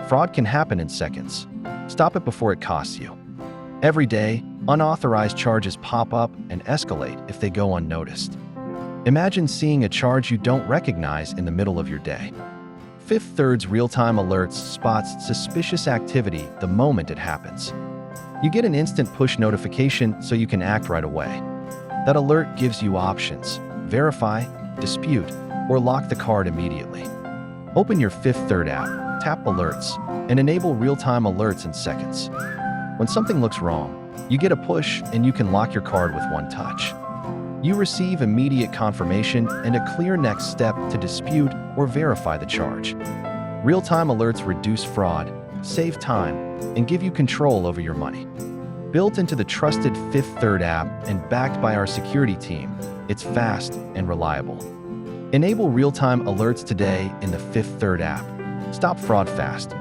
Fraud can happen in seconds. Stop it before it costs you. Every day, unauthorized charges pop up and escalate if they go unnoticed. Imagine seeing a charge you don't recognize in the middle of your day. Fifth Third's real-time alerts spots suspicious activity the moment it happens. You get an instant push notification so you can act right away. That alert gives you options: verify, dispute, or lock the card immediately. Open your Fifth Third app, tap Alerts, and enable real-time alerts in seconds. When something looks wrong, you get a push and you can lock your card with one touch. You receive immediate confirmation and a clear next step to dispute or verify the charge. Real-time alerts reduce fraud, save time, and give you control over your money. Built into the trusted Fifth Third app and backed by our security team, it's fast and reliable. Enable real-time alerts today in the Fifth Third app. Stop fraud fast.